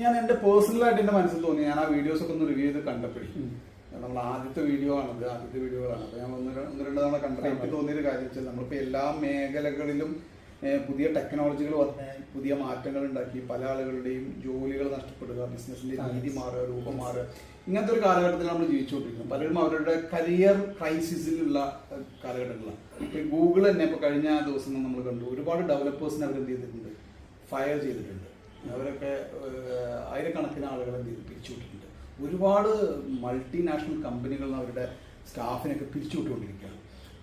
ഞാൻ എന്റെ പേഴ്സണലായിട്ട് എന്റെ മനസ്സിൽ തോന്നി. ഞാൻ ആ വീഡിയോസ് ഒക്കെ ഒന്ന് റിവ്യൂ ചെയ്ത് കണ്ടപ്പോഴേ, നമ്മൾ ആദ്യത്തെ വീഡിയോകളാണ്. അപ്പൊ ഞാൻ ഒന്ന് രണ്ട് തവണ കണ്ടപ്പോൾ എനിക്ക് തോന്നിയൊരു കാര്യം വെച്ചാൽ, നമ്മളിപ്പോ എല്ലാ മേഖലകളിലും പുതിയ ടെക്നോളജികൾ വന്ന് പുതിയ മാറ്റങ്ങൾ ഉണ്ടാക്കി പല ആളുകളുടെയും ജോലികൾ നഷ്ടപ്പെടുക, ബിസിനസിന്റെ രീതി മാറുക, രൂപം മാറുക, ഇങ്ങനത്തെ ഒരു കാലഘട്ടത്തിൽ നമ്മൾ ജീവിച്ചുകൊണ്ടിരിക്കുന്നത്. പലരും അവരുടെ കരിയർ ക്രൈസിസിലുള്ള കാലഘട്ടങ്ങളാണ്. ഇപ്പൊ ഗൂഗിൾ തന്നെ ഇപ്പൊ കഴിഞ്ഞ ദിവസം നമ്മൾ കണ്ടു, ഒരുപാട് ഡെവലപ്പേഴ്സിനെ അവരെന്ത് ചെയ്തിട്ടുണ്ട്, ഫയർ ചെയ്തിട്ടുണ്ട്. അവരൊക്കെ ആയിരക്കണക്കിന് ആളുകൾ എന്ത് ചെയ്ത് പിരിച്ചുവിട്ടിട്ടുണ്ട്. ഒരുപാട് മൾട്ടിനാഷണൽ കമ്പനികൾ അവരുടെ സ്റ്റാഫിനൊക്കെ പിരിച്ചുവിട്ടുകൊണ്ടിരിക്കുകയാണ്.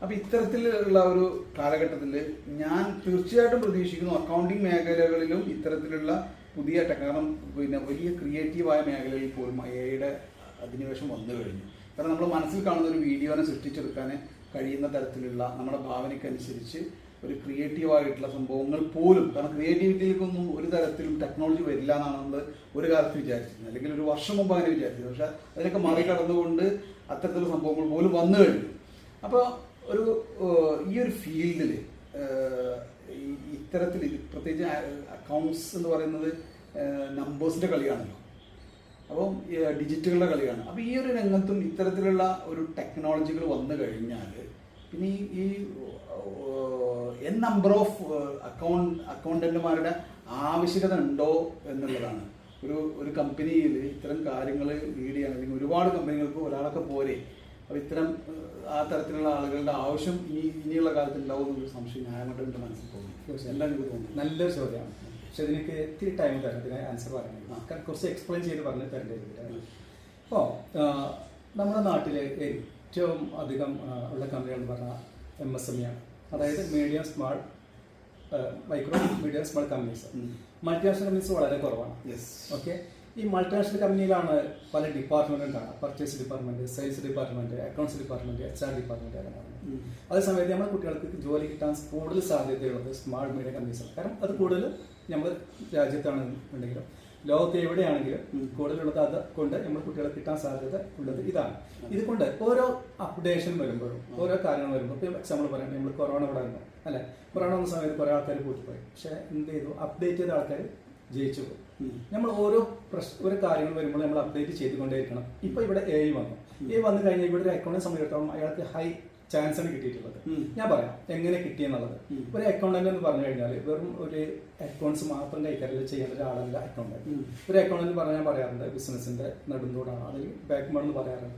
അപ്പൊ ഇത്തരത്തിലുള്ള ഒരു കാലഘട്ടത്തിൽ ഞാൻ തീർച്ചയായിട്ടും പ്രതീക്ഷിക്കുന്നു അക്കൗണ്ടിങ് മേഖലകളിലും ഇത്തരത്തിലുള്ള പുതിയ കാരണം പിന്നെ വലിയ ക്രിയേറ്റീവായ മേഖലകളിൽ പോലും എഐയുടെ അധിനിവേശം വന്നു കഴിഞ്ഞു. കാരണം നമ്മൾ മനസ്സിൽ കാണുന്ന ഒരു വീഡിയോനെ സൃഷ്ടിച്ചെടുക്കാൻ കഴിയുന്ന തരത്തിലുള്ള നമ്മുടെ ഭാവനയ്ക്കനുസരിച്ച് ഒരു ക്രിയേറ്റീവായിട്ടുള്ള സംഭവങ്ങൾ പോലും, കാരണം ക്രിയേറ്റിവിറ്റിയിലേക്കൊന്നും ഒരു തരത്തിലും ടെക്നോളജി വരില്ല എന്നാണ് നമ്മൾ ഒരു കാലത്ത് വിചാരിച്ചിരുന്നത്, അല്ലെങ്കിൽ ഒരു വർഷം മുമ്പ് അങ്ങനെ വിചാരിച്ചത്. പക്ഷെ അതിനൊക്കെ മറികടന്നുകൊണ്ട് അത്തരത്തിലുള്ള സംഭവങ്ങൾ പോലും വന്നു കഴിഞ്ഞു. അപ്പോൾ ഈ ഒരു ഫീൽഡിൽ ഇത്തരത്തിൽ പ്രത്യേകിച്ച് അക്കൗണ്ട്സ് എന്ന് പറയുന്നത് നമ്പേഴ്സിന്റെ കളിയാണല്ലോ, അപ്പം ഡിജിറ്റുകളുടെ കളിയാണ്. അപ്പോൾ ഈ ഒരു രംഗത്തും ഇത്തരത്തിലുള്ള ഒരു ടെക്നോളജികൾ വന്നു കഴിഞ്ഞാൽ പിന്നെ ഈ നമ്പർ ഓഫ് അക്കൗണ്ടന്റുമാരുടെ ആവശ്യകത ഉണ്ടോ എന്നുള്ളതാണ്. ഒരു കമ്പനിയിൽ ഇത്തരം കാര്യങ്ങൾ ലീഡ് ചെയ്യാൻ, അല്ലെങ്കിൽ ഒരുപാട് കമ്പനികൾക്ക് ഒരാളൊക്കെ പോരെ. അപ്പോൾ ഇത്തരം ആ തരത്തിലുള്ള ആളുകളുടെ ആവശ്യം ഇനിയുള്ള കാലത്ത് ഉണ്ടാവും എന്നൊരു സംശയം ന്യായമായിട്ട് എൻ്റെ മനസ്സിൽ തോന്നുന്നു. എല്ലാം എനിക്ക് തോന്നുന്നു. നല്ലൊരു ചോദ്യമാണ്. പക്ഷെ ഇതിനൊക്കെ ഇത്തിരി ടൈം തരണം ഇതിന് ആൻസർ പറയണമെങ്കിൽ. കുറച്ച് എക്സ്പ്ലെയിൻ ചെയ്ത് പറഞ്ഞ് തരേണ്ടത്. അപ്പോൾ നമ്മുടെ നാട്ടിൽ ഏറ്റവും അധികം ഉള്ള കമ്പനികൾ എന്ന് പറഞ്ഞാൽ MSME ആണ്. അതായത് medium small micro medium small companies. Multinational companies വളരെ കുറവാണ്. ഓക്കെ, ഈ മൾട്ടിനാഷണൽ കമ്പനിയിലാണ് പല ഡിപ്പാർട്ട്മെന്റും കാണാം. Purchase department, sales department, accounts department, HR department എല്ലാം കാണുന്നത്. അതേസമയത്ത് നമ്മുടെ കുട്ടികൾക്ക് ജോലി കിട്ടാൻ കൂടുതൽ സാധ്യതയുള്ളത് സ്മാൾ മീഡിയം കമ്പനീസാണ്. കാരണം അത് കൂടുതൽ നമ്മൾ രാജ്യത്താണ് ഉണ്ടെങ്കിലും ലോകത്ത് എവിടെയാണെങ്കിലും കൂടുതലുള്ളത് അത് കൊണ്ട് നമ്മുടെ കുട്ടികളെ കിട്ടാൻ സാധ്യത ഉള്ളത് ഇതാണ്. ഇതുകൊണ്ട് ഓരോ അപ്ഡേഷൻ വരുമ്പോഴും ഓരോ കാര്യങ്ങൾ വരുമ്പോൾ, ഇപ്പോൾ എക്സാമ്പിൾ പറയാം, നമ്മൾ കൊറോണ ഇവിടെ വന്നു അല്ലെ, കൊറോണ വന്ന സമയത്ത് കുറെ ആൾക്കാർ കൂട്ടിപ്പോയി. പക്ഷെ എന്ത് ചെയ്തു, അപ്ഡേറ്റ് ചെയ്ത ആൾക്കാർ ജയിച്ചു പോകും. നമ്മൾ ഓരോ കാര്യങ്ങൾ വരുമ്പോൾ നമ്മൾ അപ്ഡേറ്റ് ചെയ്തുകൊണ്ടേയിരിക്കണം. ഇപ്പൊ ഇവിടെ AI വന്നു. വന്നു കഴിഞ്ഞാൽ ഇവിടെ ഒരു അക്കൗണ്ടിനെ സംബന്ധിച്ചിടത്തോളം അയാൾക്ക് ഹൈ ചാൻസ് ആണ് കിട്ടിയിട്ടുള്ളത്. ഞാൻ പറയാം എങ്ങനെ കിട്ടിയെന്നുള്ളത്. ഒരു അക്കൗണ്ടന്റ് എന്ന് പറഞ്ഞു കഴിഞ്ഞാൽ വെറും ഒരു അക്കൗണ്ട്സ് മാത്രം കൈകാര്യം ചെയ്യേണ്ട ഒരാളല്ല അക്കൗണ്ടന്റ്. ഒരു അക്കൗണ്ടന്റ് പറഞ്ഞാൽ ഞാൻ പറയാറുണ്ട് ബിസിനസിന്റെ നെടുന്തൂടാണ്, അതിൽ ബാക്ക് ബോൺ എന്ന് പറയാറുണ്ട്.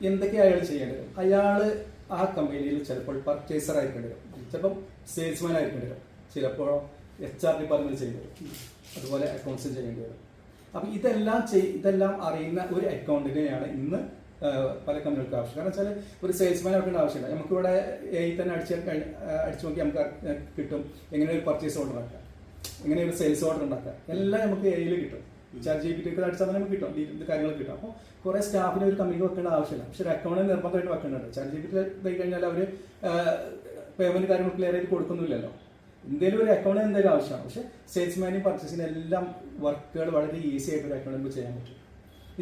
എന്തൊക്കെയാണ് അയാൾ ചെയ്യേണ്ടത്? അയാള് ആ കമ്പനിയിൽ ചിലപ്പോൾ പർച്ചേസർ ആയിരിക്കേണ്ടി വരും, ചിലപ്പോൾ സെയിൽസ്മാൻ ആയിരിക്കേണ്ടി വരും, ചിലപ്പോൾ HR ഡിപ്പാർട്ട്മെന്റ് ചെയ്യേണ്ടി വരും, അതുപോലെ അക്കൗണ്ട്സും ചെയ്യേണ്ടി വരും. അപ്പൊ ഇതെല്ലാം അറിയുന്ന ഒരു അക്കൗണ്ടിനെയാണ് ഇന്ന് പല കമ്പനികൾക്ക് ആവശ്യം. കാരണം വെച്ചാൽ ഒരു സെയിൽസ്മാൻ ആക്കേണ്ട ആവശ്യമില്ല. നമുക്കിവിടെ AI തന്നെ അടിച്ചു നോക്കി നമുക്ക് കിട്ടും എങ്ങനെ ഒരു പർച്ചേസ് ഓർഡർ ആക്കാം, എങ്ങനെ ഒരു സെയിൽസ് ഓർഡർ ഉണ്ടാക്കാം, എല്ലാം നമുക്ക് AI കിട്ടും. ChatGPT അടിച്ചാൽ തന്നെ നമുക്ക് കിട്ടും, ഇത് കാര്യങ്ങൾ കിട്ടും. അപ്പോൾ കുറെ സ്റ്റാഫിനെ ഒരു കമ്പനിക്ക് വെക്കേണ്ട ആവശ്യമില്ല. പക്ഷെ ഒരു അക്കൗണ്ടിന് നിർബന്ധമായിട്ട് വെക്കേണ്ടത്. ChatGPT ഇതായി കഴിഞ്ഞാൽ അവർ പേയ്മെന്റ് കാര്യങ്ങൾ ക്ലിയർ ആയിട്ട് കൊടുക്കുന്നില്ലല്ലോ. എന്തെങ്കിലും ഒരു അക്കൗണ്ടിന് എന്തെങ്കിലും ആവശ്യമാണ്. പക്ഷെ സെയിൽസ്മാനും പർച്ചേസിനും എല്ലാം വർക്കുകൾ വളരെ ഈസി ആയിട്ട് ഒരു അക്കൗണ്ടിൽ ചെയ്യാൻ പറ്റും.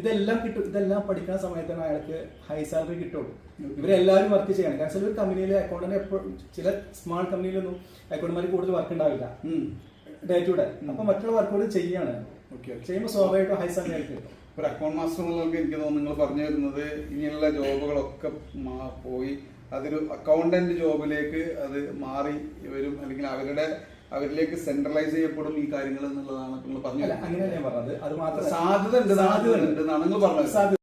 ഇതെല്ലാം കിട്ടും. ഇതെല്ലാം പഠിക്കുന്ന സമയത്താണ് അയാൾക്ക് ഹൈ സാലറി കിട്ടുള്ളൂ. ഇവരെല്ലാവരും വർക്ക് ചെയ്യണം. കാരണം ഒരു കമ്പനിയിൽ അക്കൗണ്ടിന് എപ്പോഴും ചില സ്മാൾ കമ്പനിയിലൊന്നും അക്കൗണ്ടന്മാർ കൂടുതൽ വർക്ക് ഉണ്ടാവില്ല ഡേ ടു ഡേ. അപ്പൊ മറ്റുള്ള വർക്കുകൾ ചെയ്യാണ്. ചെയ്യുമ്പോൾ സ്വാഭാവികമായിട്ടും ഹൈ സാലറി ആയിട്ട് കിട്ടും. ഒരു അക്കൗണ്ട് മാസ്റ്റർ എന്നുള്ളവർക്ക് എനിക്ക് തോന്നുന്നു നിങ്ങൾ പറഞ്ഞു വരുന്നത് ഇനിയുള്ള ജോബുകളൊക്കെ പോയി അതൊരു അക്കൗണ്ടന്റ് ജോബിലേക്ക് അത് മാറി വരും, അല്ലെങ്കിൽ അവരിലേക്ക് സെൻട്രലൈസ് ചെയ്യപ്പെടും ഈ കാര്യങ്ങൾ എന്നുള്ളതാണ് നിങ്ങൾ പറഞ്ഞത്. അങ്ങനെയാണ് ഞാൻ പറഞ്ഞത്. അത് മാത്രം സാധ്യത ഉണ്ട് എന്നാണ് നിങ്ങൾ പറഞ്ഞത്.